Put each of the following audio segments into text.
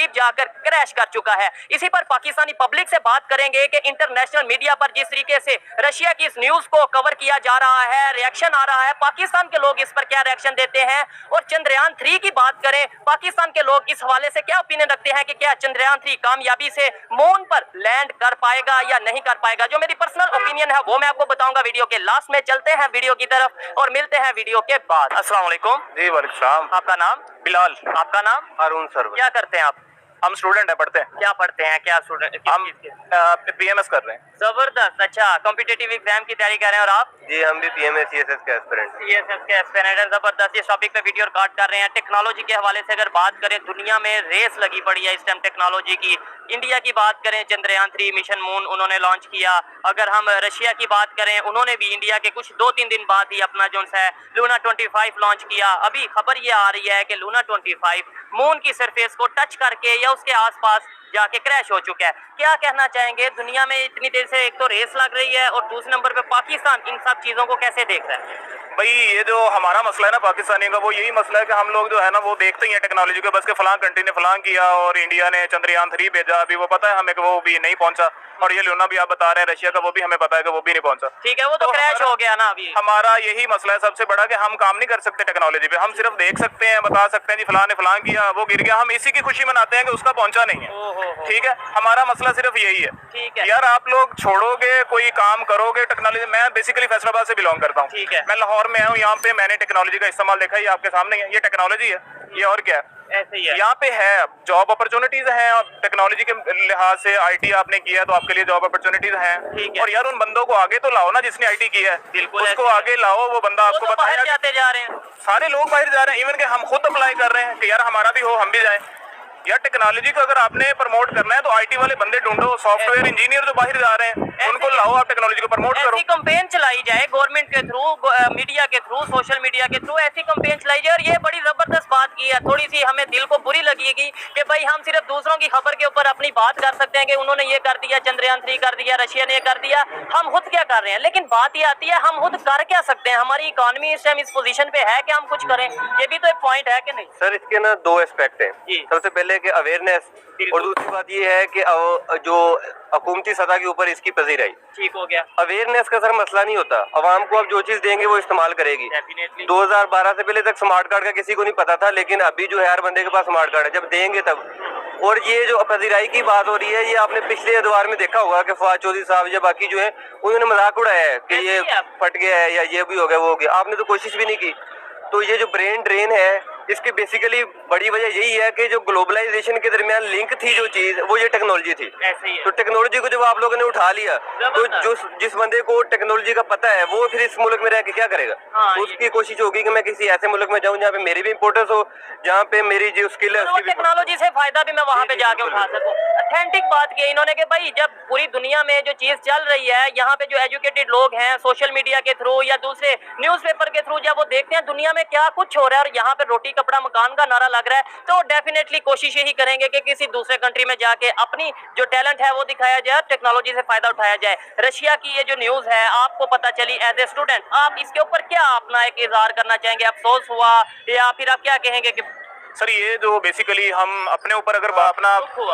करीब जाकर क्रैश कर चुका है। इसी पर पाकिस्तानी पब्लिक से बात करेंगे कि इंटरनेशनल मीडिया पर जिस तरीके से रशिया की इस न्यूज को कवर किया जा रहा है, रिएक्शन आ रहा है, पाकिस्तान के लोग इस पर क्या रिएक्शन देते हैं। और चंद्रयान 3 की बात करें, पाकिस्तान के लोग इस हवाले से क्या ओपिनियन रखते हैं कि क्या चंद्रयान 3 कामयाबी से मून पर लैंड कर पाएगा या नहीं कर पाएगा। जो मेरी पर्सनल ओपिनियन है वो मैं आपको बताऊंगा वीडियो के लास्ट में। चलते हैं वीडियो की तरफ और मिलते हैं वीडियो के बाद। अस्सलाम वालेकुम। जी वालेकुम। आपका नाम? बिलाल। आपका नाम? हारून सर। क्या करते हैं आप? हम स्टूडेंट है, पढ़ते हैं। क्या पढ़ते हैं? क्या स्टूडेंट? हम पीएमएस कर रहे हैं। जबरदस्त। अच्छा, कॉम्पिटिटिव एग्जाम की तैयारी कर रहे हैं और आप? जी हम भी पीएमएस सीएसएस के एस्पिरेंट। सीएसएस के एस्पिरेंट हैं। जबरदस्त। इस टॉपिक पे वीडियो रिकॉर्ड कर रहे हैं। टेक्नोलॉजी के हवाले से अगर बात करें, दुनिया में रेस लगी पड़ी है इस टाइम टेक्नोलॉजी की। इंडिया की बात करें, चंद्रयान 3 मिशन मून उन्होंने लॉन्च किया। अगर हम रशिया की बात करें, उन्होंने भी इंडिया के कुछ 2-3 दिन बाद ही अपना जो है लूना 25 लॉन्च किया। अभी खबर ये आ रही है कि लूना 25 मून की सरफेस को टच करके या उसके आसपास जाके क्रैश हो चुका है। क्या कहना चाहेंगे, दुनिया में इतनी देर से एक तो रेस लग रही है और दूसरे नंबर पे पाकिस्तान इन सब चीजों को कैसे देख रहा है? भाई ये जो हमारा मसला है ना पाकिस्तानी का, वो यही मसला है कि हम लोग जो है ना वो देखते ही हैं टेक्नोलॉजी को, बस के फलां कंट्री ने फलां किया और इंडिया ने चंद्रयान 3 भेजा। अभी वो पता है हमें कि वो भी नहीं पहुंचा, और ये लूना भी आप बता रहे हैं रशिया का, वो भी हमें पता है कि वो भी नहीं पहुंचा। ठीक है, वो तो क्रैश हो गया ना। अभी हमारा यही मसला है सबसे बड़ा कि हम काम नहीं कर सकते टेक्नोलॉजी पे। हम सिर्फ देख सकते हैं, बता सकते हैं जी फलां ने फलां किया, वो गिर गया, हम इसी की खुशी मनाते हैं कि उसका पहुंचा नहीं है। ठीक है, हमारा मसला सिर्फ यही है। ठीक है यार, आप लोग छोड़ोगे, कोई काम करोगे टेक्नोलॉजी। मैं बेसिकली फैसलाबाद से बिलोंग करता हूँ। ठीक है। मैं लाहौर में हूँ। यहाँ पे मैंने टेक्नोलॉजी का इस्तेमाल देखा, ये आपके सामने है। ये टेक्नोलॉजी है, ये और क्या है? ऐसे ही है। यहाँ पे है जॉब अपॉर्चुनिटीज हैं, और टेक्नोलॉजी के लिहाज से आईटी आपने किया तो आपके लिए जॉब अपॉर्चुनिटीज हैं। और यार उन बंदों को आगे तो लाओ ना जिसने आईटी किया है। बिल्कुल, उसको आगे लाओ, वो बंदा आपको तो बाहर बताया। जाते जा रहे हैं, सारे लोग बाहर जा रहे हैं, इवन के हम खुद अप्लाई कर रहे हैं कि यार हमारा भी हो, हम भी जाएं। यार टेक्नोलॉजी को अगर आपने प्रमोट करना है तो आईटी वाले बंदे ढूंढो, सॉफ्टवेयर इंजीनियर जो बाहर जा रहे हैं उनको लाओ, आप टेक्नोलॉजी को प्रमोट करो। ऐसी कैंपेन चलाई जाए गवर्नमेंट के थ्रू, मीडिया के थ्रू, सोशल मीडिया के थ्रू ऐसी कैंपेन चलाई जाए। और ये बड़ी जबरदस्त बात की है। थोड़ी सी हमें दिल को बुरी लगेगी कि भाई हम सिर्फ दूसरों की खबर के ऊपर अपनी बात कर सकते हैं कि उन्होंने ये कर दिया, चंद्रयान 3 कर दिया, रशिया ने ये कर दिया, हम खुद क्या कर रहे हैं। लेकिन बात ये आती है हम खुद कर क्या सकते हैं। हमारी इकोनॉमी इस टाइम इस पोजीशन पे है कि हम कुछ करें, ये भी तो एक पॉइंट है कि नहीं? सर इसके ना दो एस्पेक्ट हैं। सबसे पहले कि अवेयरनेस, और दूसरी बात ये है कि जो हुकूमती सतह के ऊपर इसकी पजीराई। ठीक हो गया। अवेयरनेस का सर मसला नहीं होता, अवाम को आप जो चीज देंगे वो इस्तेमाल करेगी। 2012 से पहले तक स्मार्ट कार्ड का किसी को नहीं पता था, लेकिन अभी जो है हर बंदे के पास स्मार्ट कार्ड है, जब देंगे तब। और ये जो पजीराई की बात हो रही है, ये आपने पिछले अदवार में देखा होगा कि फवाद चौधरी साहब या बाकी जो है उन्होंने मजाक उड़ाया है कि ये फट गया है या ये भी हो गया वो हो गया। आपने तो कोशिश भी नहीं की। तो ये जो ब्रेन ड्रेन है, इसकी बेसिकली बड़ी वजह यही है कि जो ग्लोबलाइजेशन के दरमियान लिंक थी जो चीज, वो ये टेक्नोलॉजी थी। ऐसे ही है। तो टेक्नोलॉजी को जब आप लोगों ने उठा लिया तो जिस बंदे को टेक्नोलॉजी का पता है वो फिर इस मुल्क में रह के क्या करेगा? उसकी कोशिश होगी कि मैं किसी ऐसे मुल्क में जाऊं जहाँ पे मेरी भी इंपोर्टेंस हो, जहाँ पे मेरी जो स्किल है उसकी भी टेक्नोलॉजी से फायदा भी मैं वहाँ पे जाके उठा सकूं। ऑथेंटिक बात की इन्होंने कि भाई जब पूरी दुनिया में जो चीज चल रही है, यहाँ पे जो एजुकेटेड लोग हैं सोशल मीडिया के थ्रू या दूसरे न्यूज़पेपर के थ्रू जब वो देखते हैं दुनिया में क्या कुछ हो रहा है और यहाँ पे रोटी कपड़ा मकान का नारा लग रहा है, तो डेफिनेटली कोशिश यही करेंगे कि किसी दूसरे कंट्री में जाके अपनी जो टैलेंट है वो दिखाया जाए, टेक्नोलॉजी से फायदा उठाया जाए। रशिया की ये जो न्यूज है आपको पता चली, एज ए स्टूडेंट आप इसके ऊपर क्या अपना एक इजहार करना चाहेंगे? अफसोस हुआ या फिर आप क्या कहेंगे कि सर ये जो बेसिकली हम अपने ऊपर अगर अपना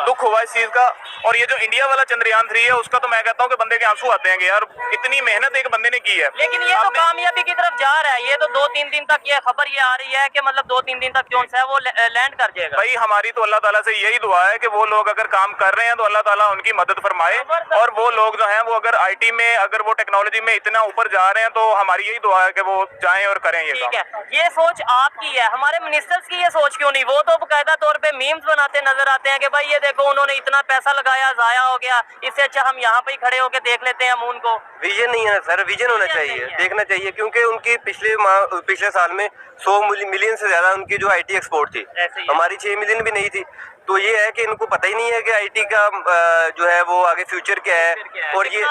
दुख हुआ इस चीज का, और ये जो इंडिया वाला चंद्रयान 3 है उसका, तो मैं कहता हूँ कि बंदे के आंसू आते हैं कि यार इतनी मेहनत एक बंदे ने की है। लेकिन ये तो कामयाबी की तरफ जा रहा है। ये तो 2-3 दिन तक ये खबर ये आ रही है कि मतलब 2-3 दिन तक जो है वो लैंड कर जाएगा। भाई हमारी तो अल्लाह ताला से यही दुआ है कि वो लोग अगर काम कर रहे हैं तो अल्लाह ताला उनकी मदद फरमाए, और वो लोग जो हैं वो अगर आईटी में, अगर वो टेक्नोलॉजी में इतना ऊपर जा रहे हैं तो हमारी यही दुआ है कि वो जाएं और करें ये काम। ठीक है, ये सोच आपकी है, हमारे मिनिस्टर्स की ये सोच क्यों नहीं? वो तो बकायदा तौर पे मीम्स बनाते नजर आते हैं कि भाई ये देखो उन्होंने इतना पैसा लगाया, जाया हो गया, इससे अच्छा हम यहाँ पे ही खड़े होकर देख लेते हैं मून को। विजन नहीं है सर, विजन होना चाहिए, देखना चाहिए, क्योंकि उनकी पिछले साल में 100 मिलियन से ज्यादा उनकी जो आईटी एक्सपोर्ट थी, हमारी 6 मिलियन भी नहीं थी। तो ये है कि इनको पता ही नहीं है कि आईटी का जो है वो आगे फ्यूचर क्या है। और ये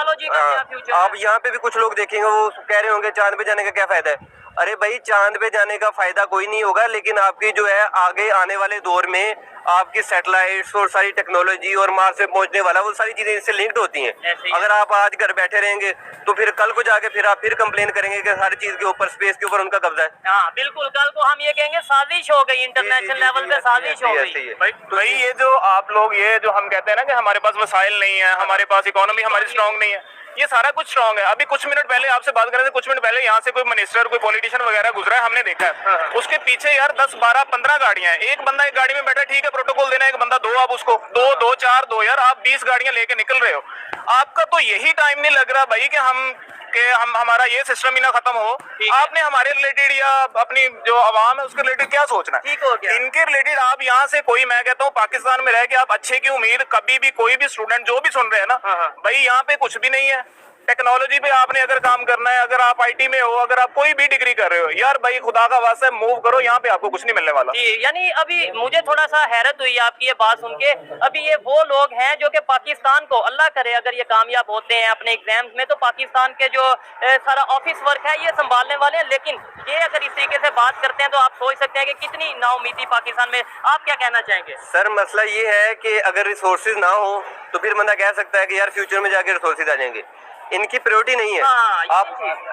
आप यहाँ पे भी कुछ लोग देखेंगे वो कह रहे होंगे चांद पे जाने का क्या फायदा है। अरे भाई चांद पे जाने का फायदा कोई नहीं होगा, लेकिन आपकी जो है आगे आने वाले दौर में आपकी सैटेलाइट्स और सारी टेक्नोलॉजी और मार्स पे पहुंचने वाला, वो सारी चीजें इससे लिंक्ड होती हैं। अगर आप आज घर बैठे रहेंगे तो फिर कल को जाके फिर आप कंप्लेन करेंगे कि हर चीज के ऊपर, स्पेस के ऊपर उनका कब्जा है। हाँ बिल्कुल, कल को हम ये कहेंगे साजिश हो गई, इंटरनेशनल लेवल पे साजिश हो गई। भाई ये जो आप लोग, ये जो हम कहते हैं ना कि हमारे पास वसाइल नहीं है, हमारे पास इकोनॉमी हमारी स्ट्रांग नहीं है, ये सारा कुछ स्ट्रांग है। अभी कुछ मिनट पहले आपसे बात कर रहे थे, कुछ मिनट पहले यहाँ से कोई मिनिस्टर, कोई पॉलिटिशियन वगैरह गुजरा है, हमने देखा है। उसके पीछे यार 10, 12, 15 गाड़ियां हैं। एक बंदा एक गाड़ी में बैठा, ठीक है प्रोटोकॉल देना, एक बंदा दो, आप उसको दो 4 2 यार, आप 20 गाड़ियां लेके निकल रहे हो। आपका तो यही टाइम नहीं लग रहा भाई कि हम हमारा ये सिस्टम ही ना खत्म हो। आपने हमारे रिलेटेड या अपनी जो आवाम है उसके रिलेटेड क्या सोचना है? ठीक हो गया। इनके रिलेटेड आप यहाँ से कोई, मैं कहता हूँ पाकिस्तान में रह के आप अच्छे की उम्मीद कभी भी, कोई भी स्टूडेंट जो भी सुन रहे हैं ना भाई, यहाँ पे कुछ भी नहीं है। टेक्नोलॉजी पे आपने अगर काम करना है, अगर आप आईटी में हो, अगर आप कोई भी डिग्री कर रहे हो यार भाई, खुदा का वास्ता मूव करो, यहाँ पे आपको कुछ नहीं मिलने वाला। जी, यानी अभी मुझे थोड़ा सा हैरत हुई आपकी ये बात सुन के। अभी ये वो लोग हैं जो कि पाकिस्तान को, अल्लाह करे अगर ये कामयाब होते हैं अपने एग्जाम्स में, तो पाकिस्तान के जो सारा ऑफिस वर्क है ये संभालने वाले हैं। लेकिन ये अगर इस तरीके से बात करते हैं तो आप सोच सकते हैं कि कितनी नाउमीदी पाकिस्तान में। आप क्या कहना चाहेंगे? सर मसला ये है कि अगर रिसोर्सेज ना हो तो फिर बंदा कह सकता है कि यार फ्यूचर में जाके रिसोर्सेज आ जाएंगे। इनकी प्रायोरिटी नहीं है। आप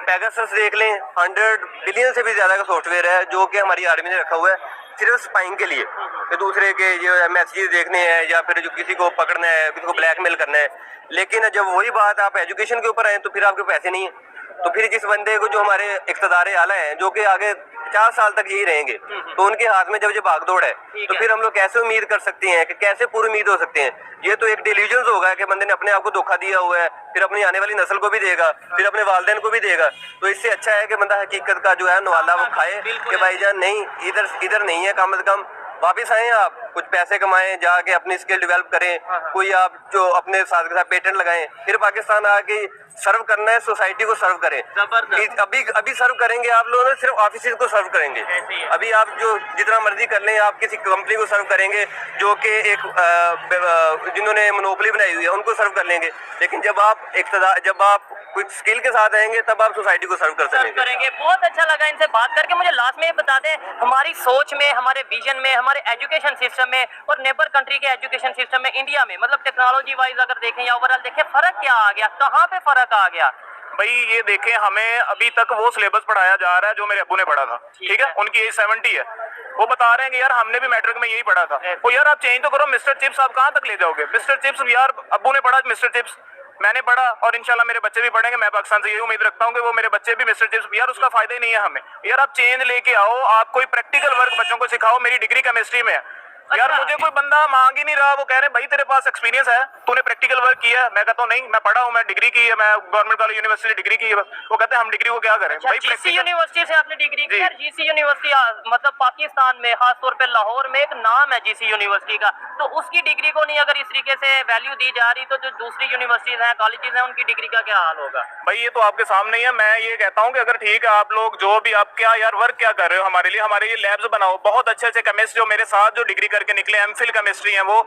पेगासस देख लें, 100 बिलियन से भी ज्यादा का सॉफ्टवेयर है जो कि हमारी आर्मी ने रखा हुआ है सिर्फ स्पाइंग के लिए, तो दूसरे के जो मैसेजेस देखने हैं या फिर जो किसी को पकड़ना है, किसी को ब्लैकमेल करना है। लेकिन जब वही बात आप एजुकेशन के ऊपर आए तो फिर आपके पैसे नहीं है। तो फिर जिस बंदे को, जो हमारे इक़्तिदार आला हैं जो कि आगे 50 साल तक यही रहेंगे, तो उनके हाथ में जब ये भागदौड़ है तो फिर हम लोग कैसे उम्मीद कर सकते हैं कि कैसे पूरी उम्मीद हो सकते हैं? ये तो एक डिल्यूजन होगा कि बंदे ने अपने आप को धोखा दिया हुआ है, फिर अपनी आने वाली नस्ल को भी देगा, फिर अपने वालिदैन को भी देगा। तो इससे अच्छा है कि बंदा हकीकत का जो है नवाला वो खाए कि भाईजान नहीं, इधर नहीं है, कम से कम वापिस आए, आप कुछ पैसे कमाएं, जाके अपनी स्किल डेवलप करें, कोई आप जो अपने साथ के साथ पेटेंट लगाएं, फिर पाकिस्तान आके सर्व करना है, सोसाइटी को सर्व करें। अभी सर्व करेंगे आप लोगों ने, सिर्फ ऑफिस को सर्व करेंगे। अभी आप जो जितना मर्जी कर लें, आप किसी कंपनी को सर्व करेंगे जो कि एक जिन्होंने मोनोपोली बनाई हुई है उनको सर्व कर लेंगे। लेकिन जब आप कुछ स्किल के साथ आएंगे तब आप सोसाइटी को सर्व करेंगे। बहुत अच्छा लगा इनसे बात करके। मुझे लास्ट में ये बता दें, हमारी सोच में, हमारे विजन में, हमारे एजुकेशन सिस्टम में और नेबर कंट्री के एजुकेशन सिस्टम में, इंडिया में, मतलब टेक्नोलॉजी वाइज अगर देखें या ओवरऑल देखें, फर्क क्या आ गया, कहाँ पे फर्क आ गया? भाई ये देखें, हमें अभी तक वो सिलेबस पढ़ाया जा रहा है जो मेरे अब्बू ने पढ़ा था, ठीक है? उनकी एज 70 है, वो बता रहे हैं कि यार हमने भी मैट्रिक में यही पढ़ा था। वो यार आप चेंज तो करो। मिस्टर चिप्स आप कहाँ तक ले जाओगे? मिस्टर चिप्स यार अब्बू ने पढ़ा, मिस्टर चिप्स मैंने पढ़ा, और इंशाल्लाह मेरे बच्चे भी पढ़ेंगे। मैं पाकिस्तान से यही उम्मीद रखता हूँ कि वो मेरे बच्चे भी मिस्टर चिप्स, यार उसका फायदा ही नहीं है हमें। यार आप चेंज लेके आओ, आप कोई प्रैक्टिकल वर्क बच्चों को सिखाओ। मेरी डिग्री केमिस्ट्री में है यार, मुझे कोई बंदा मांग ही नहीं रहा। वो कह रहे भाई तेरे पास एक्सपीरियंस है, तूने प्रैक्टिकल वर्क किया है? मैं कहता हूँ नहीं, मैं पढ़ा हूँ, मैं डिग्री की है, मैं गवर्नमेंट कॉलेज यूनिवर्सिटी डिग्री की है। वो कहते हैं हम डिग्री को क्या करें? भाई जीसी यूनिवर्सिटी से आपने डिग्री की? यार जीसी यूनिवर्सिटी मतलब पाकिस्तान में, खासतौर पे लाहौर में एक नाम है जीसी यूनिवर्सिटी का, तो उसकी डिग्री को नहीं अगर इस तरीके से वैल्यू दी जा रही तो जो दूसरी यूनिवर्सिटीज हैं, कॉलेजेस हैं, उनकी डिग्री का क्या हाल होगा? भाई ये तो आपके सामने ही है। मैं ये कहता हूँ कि अगर ठीक है, आप लोग जो भी, आप क्या यार वर्क क्या कर रहे हो हमारे लिए, हमारे लिए लैब्स बनाओ। बहुत अच्छे अच्छे केमिस्ट जो मेरे साथ जो डिग्री करके निकले, एमफिल केमिस्ट्री है, वो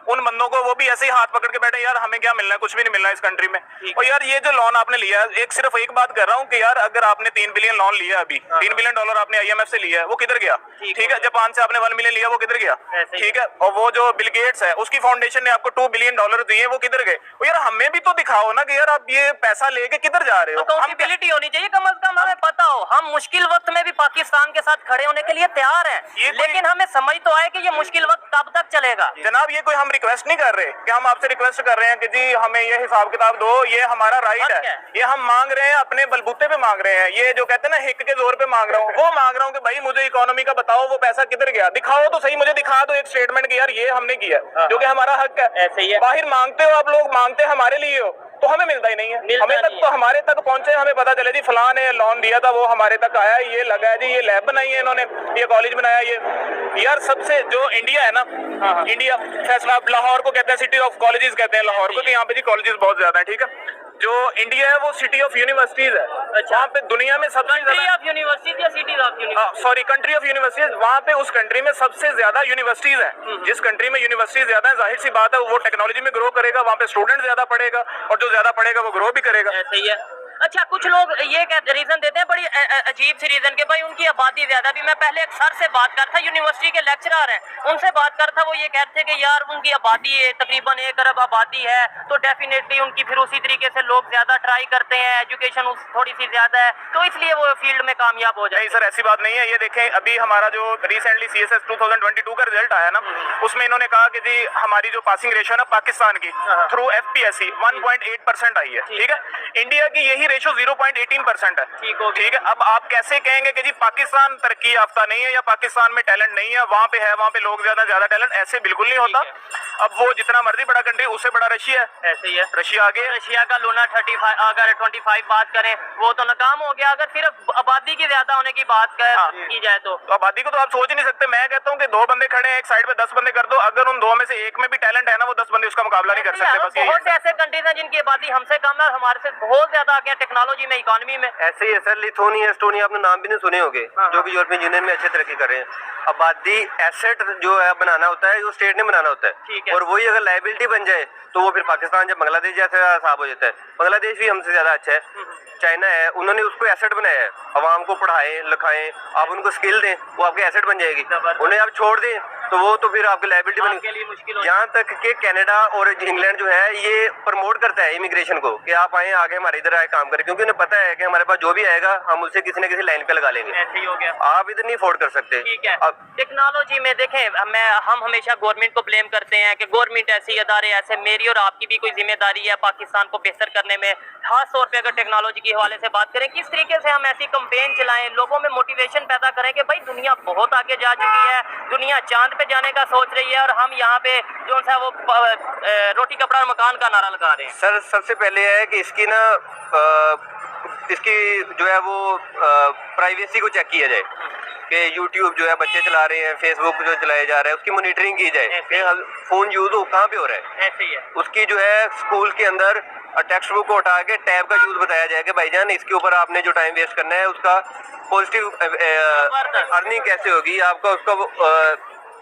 उन बंदों को वो भी ऐसे ही हाथ पकड़ के बैठे, यार हमें क्या मिलना है? कुछ भी नहीं मिलना है इस कंट्री में। और यार ये जो लोन आपने लिया है, सिर्फ एक बात कर रहा हूँ कि यार अगर आपने 3 बिलियन लोन लिया, अभी $3 बिलियन आपने IMF से लिया है, वो किधर गया? ठीक है, जापान से आपने 1 मिलियन लिया, वो किधर गया? ठीक है, और वो जो बिल गेट्स है उसकी फाउंडेशन ने आपको $2 बिलियन दिए, वो किधर गए? यार हमें भी तो दिखाओ ना कि यार आप ये पैसा लेके किधर जा रहे हो। अकाउंटेबिलिटी होनी चाहिए, कम से कम हमें पता हो। हम मुश्किल वक्त में भी पाकिस्तान के साथ खड़े होने के लिए तैयार हैं, लेकिन हमें समझ तो आए कि ये मुश्किल वक्त कब तक चलेगा। जनाब ये कोई हम रिक्वेस्ट नहीं कर रहे कि हम आपसे रिक्वेस्ट कर रहे हैं कि जी हमें ये हिसाब किताब दो, ये हमारा राइट है। ये हम मांग रहे हैं, अपने बलबूते पे मांग रहे हैं। ये जो कहते हैं ना हिक के जोर पे मांग रहा हूँ, वो मांग रहा हूँ कि भाई मुझे इकोनॉमी का बताओ, वो पैसा किधर गया? दिखाओ तो सही, मुझे दिखा दो एक स्टेटमेंट कि यार ये हमने किया, जो कि हमारा हक है। ऐसे ही है, बाहर मांगते हो आप लोग, मांगते हमारे लिए हो, तो हमें मिलता ही नहीं है। हमें तक तो हमारे तक पहुंचे, हमें पता चले जी फलां ने लोन दिया था, वो हमारे तक आया, ये लगा है जी, ये लैब बनाई है इन्होंने, ये कॉलेज बनाया। ये यार सबसे जो इंडिया है ना, इंडिया फैसला, लाहौर को कहते हैं सिटी ऑफ कॉलेजेस कहते हैं लाहौर को, तो यहाँ पे जी कॉलेजेस बहुत ज्यादा है, ठीक है। जो इंडिया है वो सिटी ऑफ यूनिवर्सिटीज है। वहाँ पे दुनिया में सबसे ज्यादा यूनिवर्सिटी या cities of university, sorry country of universities, वहाँ पे उस कंट्री में सबसे ज्यादा यूनिवर्सिटीज हैं। जिस कंट्री में यूनिवर्सिटीज ज्यादा है, जाहिर सी बात है वो टेक्नोलॉजी में ग्रो करेगा, वहाँ पे स्टूडेंट ज्यादा पढ़ेगा, और जो ज्यादा पढ़ेगा वो ग्रो भी करेगा। ऐसे ही है। अच्छा, कुछ लोग ये रीजन देते हैं बड़ी अजीब सी रीजन के भाई उनकी आबादी ज्यादा। भी मैं पहले एक सर से बात कर था, यूनिवर्सिटी के लेक्चरर हैं, उनसे बात कर था, वो ये कहते थे कि यार उनकी आबादी तकरीबन 1 अरब आबादी है, तो डेफिनेटली उनकी फिर उसी तरीके से लोग ज्यादा ट्राई करते हैं, एजुकेशन थोड़ी सी ज्यादा है, तो इसलिए वो फील्ड में कामयाब हो जाए। नहीं सर, ऐसी बात नहीं है। ये देखें, अभी हमारा जो रिसेंटली CSS 2022 का रिजल्ट आया ना, उसमें इन्होंने कहा कि जी हमारी जो पासिंग रेशो है ना पाकिस्तान की थ्रू FPSC 1.8% आई है, ठीक है। इंडिया की यही रेशो 0.18% है, ठीक है। अब आप कैसे कहेंगे कि जी पाकिस्तान तरक्की याफ्ता नहीं है या पाकिस्तान में टैलेंट नहीं है, वहाँ पे है, वहाँ पे लोग ज्यादा टैलेंट, ऐसे बिल्कुल नहीं होता। अब वो जितना मर्जी बड़ा कंट्री, उससे बड़ा रशिया है, ऐसे ही है। रशिया आगे, रशिया का लूना 35 अगर 25 बात करें वो तो नाकाम हो गया। अगर सिर्फ आबादी की ज्यादा होने की बात की जाए तो आबादी को तो आप सोच ही नहीं सकते। मैं कहता हूँ कि 2 बंदे खड़े हैं एक साइड पे, 10 बंदे कर दो, अगर उन 2 में से एक में भी टैलेंट है ना, वो 10 बंदे उसका मुकाबला नहीं कर सकते। बस बहुत से ऐसे कंट्रीज हैं जिनकी आबादी हमसे कम है और हमारे से बहुत ज्यादा आगे टेक्नोलॉजी में, इकोनॉमी में। ऐसे ही है सर, लिथुआनिया, एस्टोनिया, आपने नाम भी नहीं सुने होंगे, जो कि यूरोपियन यूनियन में अच्छे तरक्की कर रहे हैं। आबादी एसेट जो है बनाना होता है, वो स्टेट ने बनाना होता है, और वही अगर लायबिलिटी बन जाए तो वो फिर पाकिस्तान जब बांग्लादेश जैसा हिसाब हो जाता है। बांग्लादेश भी हमसे ज्यादा अच्छा है, चाइना है, उन्होंने उसको एसेट बनाया है। अवाम को पढ़ाएं लिखाएं, आप उनको स्किल दें, वो आपके एसेट बन जाएगी। उन्हें आप छोड़ दें तो वो तो फिर आपकी लायबिलिटी बनेगी। यहाँ तक कि कनाडा और इंग्लैंड जो है ये प्रमोट करता है इमिग्रेशन को कि आप आए, आगे हमारे इधर आए काम करें, क्योंकि उन्हें पता है कि हमारे पास जो भी आएगा हम उससे किसी न किसी लाइन पे लगा लेंगे। ऐसे ही हो गया, आप इधर नहीं अफोर्ड कर सकते। ठीक है। टेक्नोलॉजी में देखें, हम हमेशा गवर्नमेंट को ब्लेम करते हैं कि गवर्नमेंट ऐसी अदारे ऐसे, मेरी और आपकी भी कोई जिम्मेदारी है पाकिस्तान को बेहतर करने में। खास तौर पे अगर टेक्नोलॉजी के हवाले से बात करें, किस तरीके से हम ऐसी कंपेन चलाएं, लोगों में मोटिवेशन पैदा करें कि भाई दुनिया बहुत आगे जा चुकी है, दुनिया चांद पे जाने का सोच रही है और हम यहाँ पे जो सा वो रोटी कपड़ा और मकान का नारा लगा रहे हैं। सर सबसे पहले है कि इसकी ना इसकी जो है वो प्राइवेसी को चेक किया जाए कि YouTube जो है बच्चे चला रहे हैं, Facebook जो चलाया जा रहा है, उसकी मॉनिटरिंग की जाए कि फोन यूज हो कहाँ पे हो रहा है। ऐसे ही है। उसकी जो है स्कूल के अंदर टेक्स्ट बुक को उठा के टैब का यूज बताया जाए कि भाईजान इसके ऊपर आपने जो टाइम वेस्ट करना है उसका पॉजिटिव अर्निंग कैसे होगी, आपका उसका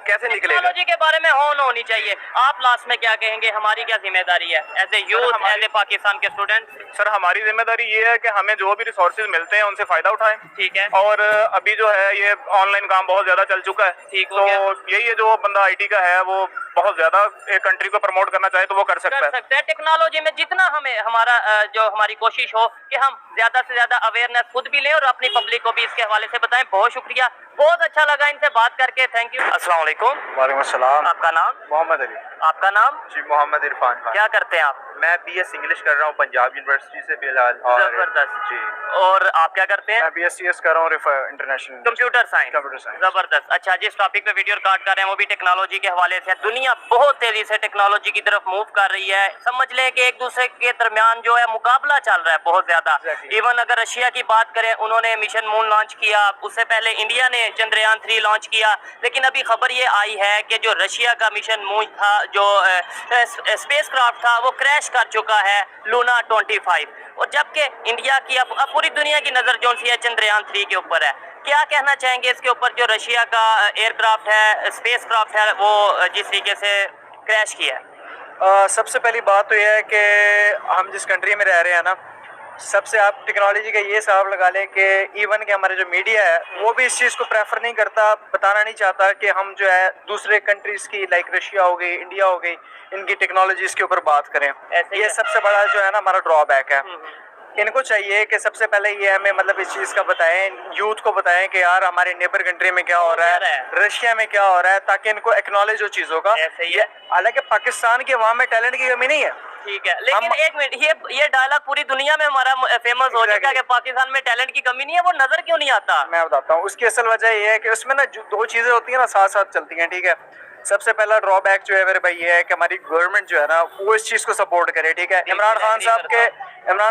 कैसे निकलेगा। टेक्नोलॉजी के बारे में होनी चाहिए। आप लास्ट में क्या कहेंगे, हमारी क्या जिम्मेदारी है as a youth, as a Pakistan के स्टूडेंट? सर हमारी जिम्मेदारी ये है कि हमें जो भी रिसोर्सेज मिलते हैं उनसे फायदा उठाएं, ठीक है। और अभी जो है ये ऑनलाइन काम बहुत ज्यादा चल चुका है, ठीक तो यही है, जो बंदा IT का है वो बहुत ज्यादा एक कंट्री को प्रमोट करना चाहे तो वो कर सकता है। टेक्नोलॉजी में जितना हमें हमारी कोशिश हो कि हम ज्यादा से ज्यादा अवेयरनेस खुद भी लें और अपनी पब्लिक को भी इसके हवाले से बताएं। बहुत शुक्रिया, बहुत अच्छा लगा इनसे बात करके, थैंक यू। अस्सलाम वालेकुम। वालेकुम अस्सलाम। आपका नाम? मोहम्मद अली। आपका नाम? जी मोहम्मद इरफान खान। क्या करते हैं आप? मैं BS इंग्लिश कर रहा हूँ पंजाब यूनिवर्सिटी से फिलहाल। जबरदस्त जी। और आप क्या करते हैं? मैं BScs कर रहा हूँ इंटरनेशनल कंप्यूटर साइंस। जबरदस्त। अच्छा, जिस टॉपिक पे वीडियो रिकॉर्ड कर रहे हैं वो भी टेक्नोलॉजी के हवाले से। दुनिया बहुत तेजी से टेक्नोलॉजी की तरफ मूव कर रही है। समझ लें कि एक दूसरे के दरमियान जो है मुकाबला चल रहा है बहुत ज्यादा। इवन अगर रशिया की बात करें, उन्होंने मिशन मून लॉन्च किया, उससे पहले इंडिया ने चंद्रयान 3 लॉन्च किया, लेकिन अभी खबर ये आई है कि जो रशिया का मिशन मून था, जो स्पेस क्राफ्ट था, वो क्रैश कर चुका है लूना 25। और जबकि इंडिया की अब पूरी दुनिया की नजर जो सी है चंद्रयान 3 के ऊपर है। क्या कहना चाहेंगे इसके ऊपर, जो रशिया का एयरक्राफ्ट है, स्पेस क्राफ्ट है, वो जिस तरीके से क्रैश किया? सबसे पहली बात तो यह है कि हम जिस कंट्री में रह रहे हैं ना, सबसे आप टेक्नोलॉजी का ये हिसाब लगा लें कि इवन के हमारे जो मीडिया है वो भी इस चीज़ को प्रेफर नहीं करता, बताना नहीं चाहता कि हम जो है दूसरे कंट्रीज़ की, लाइक रशिया हो गई, इंडिया हो गई, इनकी टेक्नोलॉजीज़ के ऊपर बात करें। ये सबसे बड़ा जो है ना हमारा ड्रॉबैक है। इनको चाहिए कि सबसे पहले ये हमें मतलब इस चीज़ का बताएं, यूथ को बताएं कि यार हमारे नेबर कंट्री में क्या हो रहा है, रशिया में क्या हो रहा है, ताकि इनको एक्नॉलेज हो चीज़ों का। हालांकि पाकिस्तान के वहाँ में टैलेंट की कमी नहीं है, ठीक है, लेकिन एक मिनट, ये डायलॉग पूरी दुनिया में हमारा फेमस हो चुका है कि पाकिस्तान में टैलेंट की कमी नहीं है, वो नजर क्यों नहीं आता? मैं बताता हूँ, उसकी असल वजह ये है कि उसमें ना दो चीज़ें होती हैं ना, साथ साथ चलती हैं, ठीक है। सबसे पहला ड्रॉबैक जो है मेरे भाई ये है कि हमारी गवर्नमेंट जो है ना वो इस चीज़ को सपोर्ट करे, ठीक है। इमरान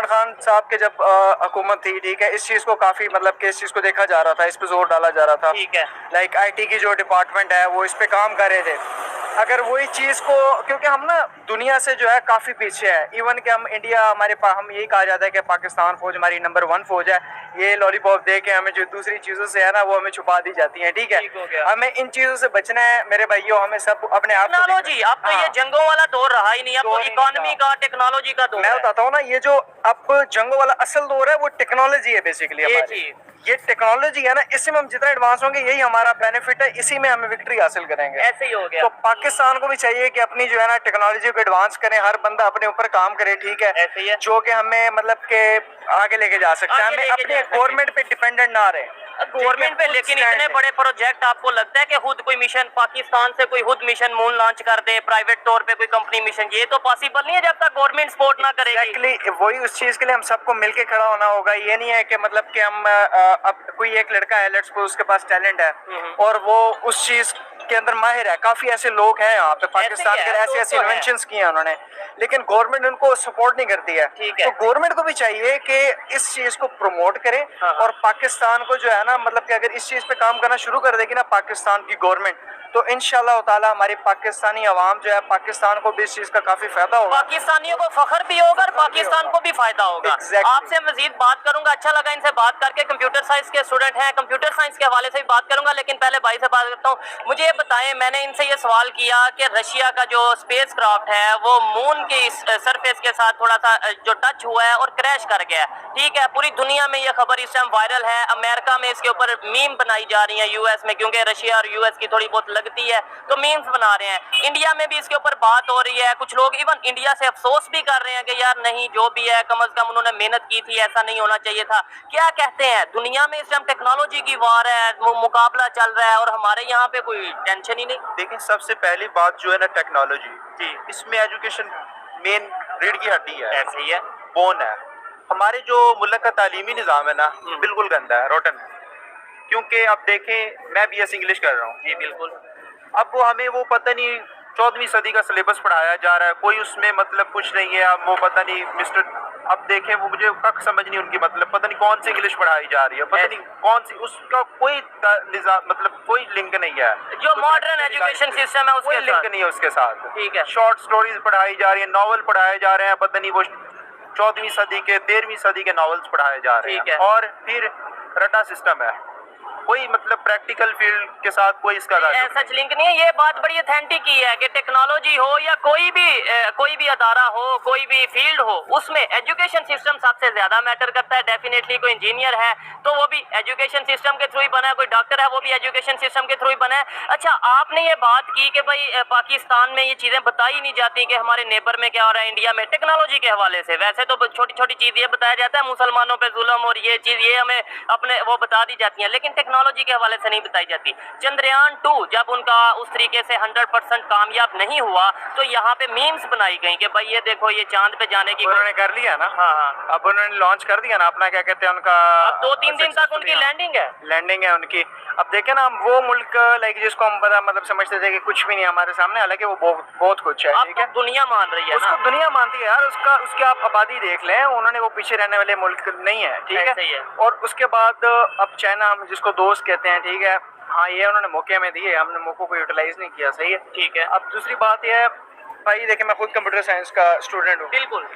खान साहब के जब हुकूमत थी, ठीक है, इस चीज़ को काफ़ी मतलब कि इस चीज़ को देखा जा रहा था, इस पे जोर डाला जा रहा था, ठीक है। लाइक IT की जो डिपार्टमेंट है वो इस पे काम कर रहे थे, अगर वही चीज़ को, क्योंकि हम ना दुनिया से जो है काफ़ी पीछे है, इवन कि हम इंडिया, हमारे पास हम यही कहा जाता है कि पाकिस्तान फौज हमारी नंबर 1 फौज है, ये लॉलीपॉप दे के हमें जो दूसरी चीज़ों से है ना वो हमें छुपा दी जाती है, ठीक है। हमें इन चीज़ों से बचना है मेरे भाइयों, हमें सब अपने आप को टेक्नोलॉजी, अब तो ये जंगों वाला दौर रहा ही नहीं, अब तो इकोनॉमी का, टेक्नोलॉजी का दौर मैं है। बताता हूँ ना, ये जो अब जंगों वाला असल दौर है वो टेक्नोलॉजी है बेसिकली हमारी। ये टेक्नोलॉजी है ना, इससे में हम जितना एडवांस होंगे यही हमारा बेनिफिट है, इसी में हमें विक्ट्री हासिल करेंगे। ऐसे ही हो गया। तो पाकिस्तान को भी चाहिए कि अपनी जो है ना टेक्नोलॉजी को एडवांस करें, हर बंदा अपने ऊपर काम करे, ठीक है, ऐसे ही है। जो कि हमें मतलब के आगे लेके जा सकते हैं, हमें अपने गवर्नमेंट पे डिपेंडेंट ना रहे गवर्नमेंट पे। लेकिन इतने बड़े प्रोजेक्ट, आपको लगता है कि खुद कोई मिशन, पाकिस्तान से कोई खुद मिशन मून लॉन्च कर दे, प्राइवेट तौर पे कोई कंपनी मिशन, ये तो पॉसिबल नहीं है जब तक गवर्नमेंट सपोर्ट ना करेगी। एक्चुअली वही, उस चीज के लिए हम सबको मिलके खड़ा होना होगा। ये नहीं है कि मतलब कि हम अब कोई एक लड़का है, लेट्स सपोज उसके पास टैलेंट है और वो उस चीज के अंदर माहिर है, काफी ऐसे लोग हैं यहाँ पे पाकिस्तान के, ऐसे ऐसे इन्वेंशंस किए हैं उन्होंने, लेकिन गवर्नमेंट उनको सपोर्ट नहीं करती है। तो गवर्नमेंट को भी चाहिए कि इस चीज को प्रमोट करे और पाकिस्तान को जो है ना, मतलब कि अगर इस चीज पे काम करना शुरू कर देगी ना पाकिस्तान की गवर्नमेंट, तो इंशाल्लाह ताला हमारी पाकिस्तानी अवाम जो है, पाकिस्तान को भी इस चीज का काफी फायदा होगा, पाकिस्तानियों को फख्र भी होगा और पाकिस्तान को भी फायदा होगा। आपसे मजीद बात करूंगा, अच्छा लगा इनसे बात करके। कंप्यूटर साइंस के स्टूडेंट हैं, कंप्यूटर साइंस के हवाले से भी बात करूंगा, लेकिन पहले भाई से बात करता हूँ। मुझे ये बताएं, मैंने इनसे ये सवाल किया कि रशिया का जो स्पेस क्राफ्ट है वो मून के सरफेस के साथ थोड़ा सा जो टच हुआ है और क्रैश कर गया है, ठीक है। पूरी दुनिया में ये खबर इस टाइम वायरल है, अमेरिका में इसके ऊपर मीम बनाई जा रही है, यूएस में, क्योंकि रशिया और यूएस की थोड़ी बहुत लगती है तो मीम्स बना रहे हैं। इंडिया में भी इसके ऊपर बात हो रही है, कुछ लोग इवन इंडिया से अफसोस भी कर रहे हैं कि यार नहीं, जो भी है कम से कम उन्होंने मेहनत की थी, ऐसा नहीं होना चाहिए था। क्या कहते हैं, दुनिया में इस टाइम टेक्नोलॉजी की वार है, मुकाबला चल रहा है और हमारे यहाँ पे कोई टेंशन ही नहीं। देखिए, सबसे पहली बात जो है ना टेक्नोलॉजी जी, इसमें एजुकेशन मेन रीढ़ की हड्डी है, ऐसे ही है, बोन है। हमारे जो मुल्क का तालीमी निज़ाम है ना, बिल्कुल गंदा है, रोटन। क्योंकि अब देखें, मैं BS इंग्लिश कर रहा हूँ जी बिल्कुल, अब वो हमें वो पता नहीं 14वीं सदी का सिलेबस पढ़ाया जा रहा है, कोई उसमें मतलब कुछ नहीं है। अब वो पता नहीं मिस्टर, अब देखें वो मुझे कख समझ नहीं उनकी, मतलब पता नहीं कौन सी इंग्लिश पढ़ाई जा रही है, पता नहीं कौन सी, उसका कोई निज़ाम मतलब कोई लिंक नहीं है। जो मॉडर्न एजुकेशन सिस्टम है उसके लिंक नहीं है उसके साथ, ठीक है। शॉर्ट स्टोरीज पढ़ाई जा रही है, नॉवल पढ़ाए जा रहे हैं, पता नहीं वो 14वीं सदी के 13वीं सदी के नॉवेल्स पढ़ाए जा रहे हैं, और फिर रटा सिस्टम है, कोई मतलब प्रैक्टिकल फील्ड के साथ कोई इसका सच लिंक नहीं है। ये बात बड़ी ऑथेंटिक की है कि टेक्नोलॉजी हो या कोई भी अदारा हो, कोई भी फील्ड हो, उसमें एजुकेशन सिस्टम सबसे ज्यादा मैटर करता है। डेफिनेटली कोई इंजीनियर है तो वो भी एजुकेशन सिस्टम के थ्रू ही बना है, कोई डॉक्टर है वो भी एजुकेशन सिस्टम के थ्रू ही बना है। अच्छा, आपने ये बात की कि भाई पाकिस्तान में ये चीजें बताई नहीं जाती कि हमारे नेबर में क्या हो रहा है, इंडिया में टेक्नोलॉजी के हवाले से। वैसे तो छोटी छोटी चीज ये बताया जाता है, मुसलमानों पे जुल्म और ये चीज, ये हमें अपने वो बता दी जाती है, लेकिन टेक्नोलॉजी के हवाले से नहीं बताई जाती। चंद्रयान 2 जब उनका उस तरीके से 100% कामयाब नहीं हुआ तो यहाँ पे मीम्स बनाई गई कि भाई ये देखो, ये चांद पे जाने की उन्होंने कर लिया ना। हाँ, अब उन्होंने लॉन्च कर दिया ना अपना, क्या कहते हैं उनका, अब 2-3 दिन तक उनकी लैंडिंग है उनकी। अब देखे ना, वो मुल्क लाइक जिसको हम बड़ा मतलब समझते थे कि कुछ भी नहीं हमारे सामने, हालांकि वो बहुत कुछ है, ठीक है। दुनिया मान रही है, उसको दुनिया मानती है यार, उसकी आप आबादी देख लें, उन्होंने वो पीछे रहने वाले मुल्क नहीं है, ठीक है। और उसके बाद अब चाइना, हम जिसको दोस्त कहते हैं, ठीक है, हाँ ये उन्होंने मौके में दिए, हमने मौकों को यूटिलाइज नहीं किया, सही है, ठीक है। अब दूसरी बात यह है भाई, देखिए मैं खुद कंप्यूटर साइंस का स्टूडेंट हूँ, बिल्कुल,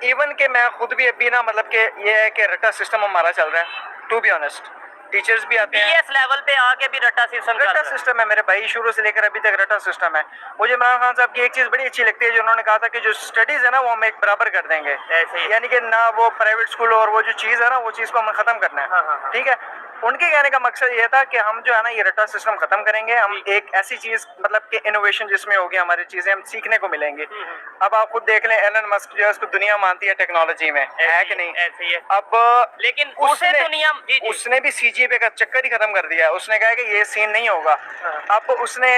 इवन के मैं खुद भी अभी ना, मतलब कि ये है कि रटा सिस्टम हमारा चल रहा है, टू बी ऑनेस्ट। टीचर्स भी आते हैं BS लेवल पे आके भी रटा सिस्टम है मेरे भाई, शुरू से लेकर अभी तक रटा सिस्टम है। मुझे इमरान खान साहब की एक चीज़ बड़ी अच्छी लगती है जो उन्होंने कहा था कि जो स्टडीज़ है ना वो हम एक बराबर कर देंगे, यानी कि ना वो प्राइवेट स्कूल और वो जो चीज़ है ना वो चीज़ को हमें ख़त्म करना है। हाँ। ठीक है, उनके कहने का मकसद ये था कि हम जो है ना ये रटा सिस्टम खत्म करेंगे, हम एक ऐसी चीज मतलब कि इनोवेशन जिसमें होगी हमारी चीजें हम सीखने को मिलेंगे। अब आप खुद देख लें, एलन मस्क जो है उसको दुनिया मानती है टेक्नोलॉजी में, है कि नहीं? ऐसे ही है। अब लेकिन उसने भी CGPA का चक्कर ही खत्म कर दिया। उसने कहा कि ये सीन नहीं होगा। अब उसने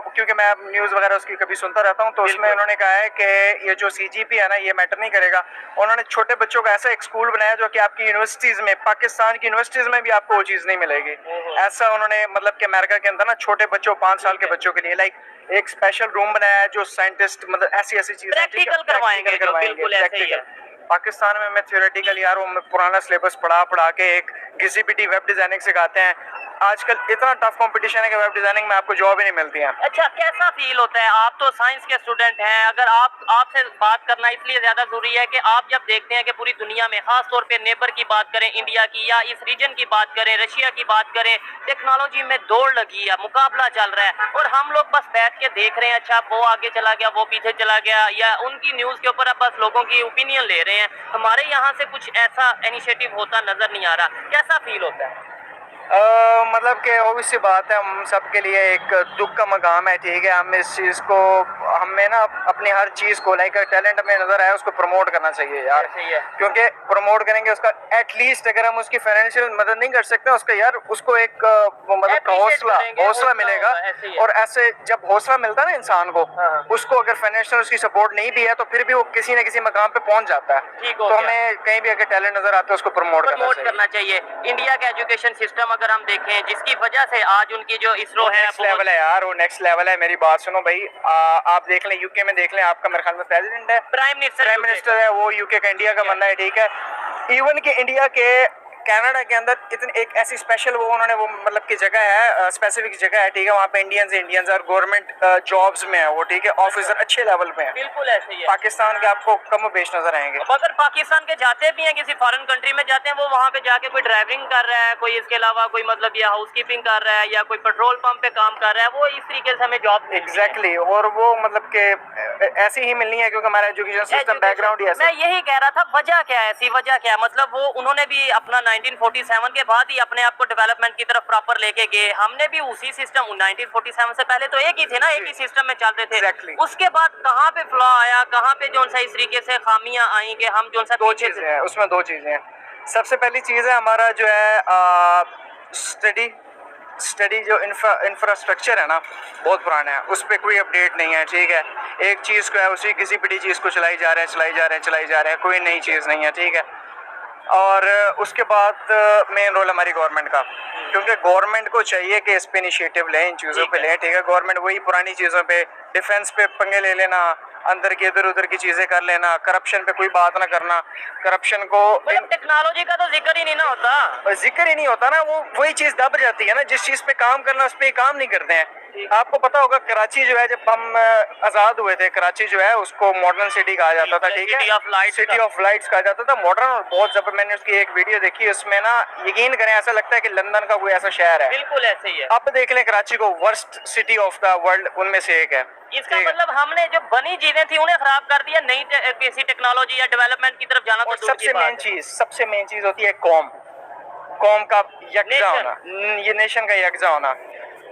क्योंकि मैं न्यूज वगैरह उसकी कभी सुनता रहता हूँ, तो उसमें उन्होंने कहा है कि ये जो CGPA है ना ये मैटर नहीं करेगा। उन्होंने छोटे बच्चों का ऐसा एक स्कूल बनाया जो कि आपकी यूनिवर्सिटीज में, पाकिस्तान की यूनिवर्सिटीज में भी आपको चीज नहीं मिलेगी। ऐसा उन्होंने मतलब कि अमेरिका के अंदर ना छोटे बच्चों 5 साल के बच्चों के लिए लाइक एक स्पेशल रूम बनाया है जो साइंटिस्ट मतलब ऐसी चीजें प्रैक्टिकल करवाएंगे। पाकिस्तान में मैं थ्योरेटिकल यार वो पुराना सिलेबस पढ़ा के एक घिसी पिटी वेब डिजाइनिंग सिखाते हैं। आजकल इतना टफ कंपटीशन है कि वेब डिजाइनिंग में आपको जॉब ही नहीं मिलती है। अच्छा, कैसा फील होता है? आप तो साइंस के स्टूडेंट हैं, अगर आपसे बात करना इसलिए ज्यादा जरूरी है कि आप जब देखते हैं कि पूरी दुनिया में, खास तौर पे नेबर की बात करें इंडिया की, या इस रीजन की बात करें, रशिया की बात करें, टेक्नोलॉजी में दौड़ लगी है, मुकाबला चल रहा है, और हम लोग बस बैठ के देख रहे हैं, अच्छा वो आगे चला गया, वो पीछे चला गया, या उनकी न्यूज के ऊपर अब बस लोगों की ओपिनियन ले रहे हैं। हमारे यहाँ से कुछ ऐसा इनिशिएटिव होता नजर नहीं आ रहा। कैसा फील होता है? मतलब कि ऑब्वियस सी बात है, हम सब के लिए एक दुख का मकाम है, ठीक है। हम इस चीज़ को, हमें ना अपनी हर चीज़ को, लाइक टैलेंट हमें नज़र आया उसको प्रमोट करना चाहिए यार। सही है। क्योंकि प्रमोट करेंगे उसका, एटलीस्ट अगर हम उसकी फाइनेंशियल मदद नहीं कर सकते उसका यार, उसको एक मतलब हौसला मिलेगा। और ऐसे जब हौसला मिलता है ना इंसान को, उसको अगर फाइनेंशियल उसकी सपोर्ट नहीं भी है तो फिर भी वो किसी न किसी मकाम पे पहुंच जाता है। तो हमें कहीं भी अगर टैलेंट नजर आता है उसको प्रमोट करना चाहिए। इंडिया का एजुकेशन सिस्टम अगर हम देखें, जिसकी वजह से आज उनकी जो इसरो है, नेक्स्ट लेवल है यार, वो नेक्स्ट लेवल है। मेरी बात सुनो भाई, आप देख लें यूके में, देख लें, आपका मेरे ख्याल में प्रेसिडेंट है, प्राइम मिनिस्टर है, वो यूके का इंडिया का बंदा है, ठीक है। इवन कि इंडिया के कनाडा के अंदर इतनी एक ऐसी स्पेशल वो उन्होंने वो मतलब की जगह है, स्पेसिफिक जगह है, ठीक है। वहाँ पे इंडियंस और गवर्नमेंट जॉब्स में है वो, ठीक है, ऑफिसर अच्छे लेवल पे हैं। बिल्कुल ऐसे ही है। पाकिस्तान के आपको कम बेश नजर आएंगे। अगर पाकिस्तान के जाते भी हैं, किसी फॉरेन कंट्री में जाते हैं, वो वहाँ पे जाके कोई ड्राइविंग कर रहा है, कोई इसके अलावा कोई मतलब या हाउसकीपिंग कर रहा है, या कोई पेट्रोल पंप पे काम कर रहा है, वो इस तरीके से हमें जॉब एग्जैक्टली। और वो मतलब के ऐसी ही मिलनी है क्योंकि हमारा एजुकेशन सिस्टम बैकग्राउंड ही ऐसा। मैं यही कह रहा था, वजह क्या है, ऐसी वजह क्या है? मतलब वो उन्होंने भी अपना 1947 के बाद ही अपने आप को डेवलपमेंट की तरफ प्रॉपर लेके गए, हमने भी उसी सिस्टम, 1947 से पहले तो एक ही थे ना, एक ही सिस्टम में चलते थे। Exactly. उसके बाद कहाँ पे फ्लॉ आया, कहाँ पे जो सा इस तरीके से खामियां आई कि हम जो सा दो चीजें हैं उसमें, दो चीजें हैं। सबसे पहली चीज है हमारा जो है स्टडी जो इंफ्रास्ट्रक्चर है ना, बहुत पुराना है, उस पर कोई अपडेट नहीं है, ठीक है। एक चीज़ को है उसी किसी बड़ी चीज़ को चलाई जा रहे हैं, कोई नई चीज़ नहीं है, ठीक है। और उसके बाद मेन रोल हमारी गवर्नमेंट का, क्योंकि गवर्नमेंट को चाहिए कि इस पे इनिशिएटिव लें, इन चीज़ों पे लें, ठीक है। गवर्नमेंट वही पुरानी चीज़ों पे, डिफेंस पे पंगे ले लेना, अंदर की इधर उधर की चीज़ें कर लेना, करप्शन पे कोई बात ना करना, करप्शन को, टेक्नोलॉजी का तो जिक्र ही नहीं ना होता, जिक्र ही नहीं होता ना, वो वही चीज़ दब जाती है ना, जिस चीज़ पे काम करना उस पर काम नहीं करते हैं। आपको पता होगा कराची जो है, जब हम आज़ाद हुए थे, कराची जो है उसको मॉडर्न सिटी कहा जाता था, ठीक है, सिटी ऑफ लाइट्स कहा जाता था, मॉडर्न और बहुत जबरदस्त। मैंने उसकी एक वीडियो देखी, उसमें ना यकीन करें ऐसा लगता है कि लंदन का कोई ऐसा शहर है। बिल्कुल ऐसे ही है। अब देख लें कराची को, worst city of the world उनमें से एक है। इसका मतलब हमने जो बनी चीजें थी उन्हें खराब कर दिया, नई किसी टेक्नोलॉजी या डेवलपमेंट की तरफ जाना। और सबसे मेन चीज होती है कौम का यकजा होना, ये नेशन का यकजा होना।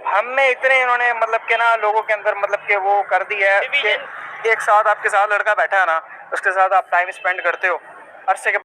हम में इतने इन्होंने मतलब के ना लोगों के अंदर मतलब के वो कर दिया है कि एक साथ आपके साथ लड़का बैठा है ना, उसके साथ आप टाइम स्पेंड करते हो, अरसे के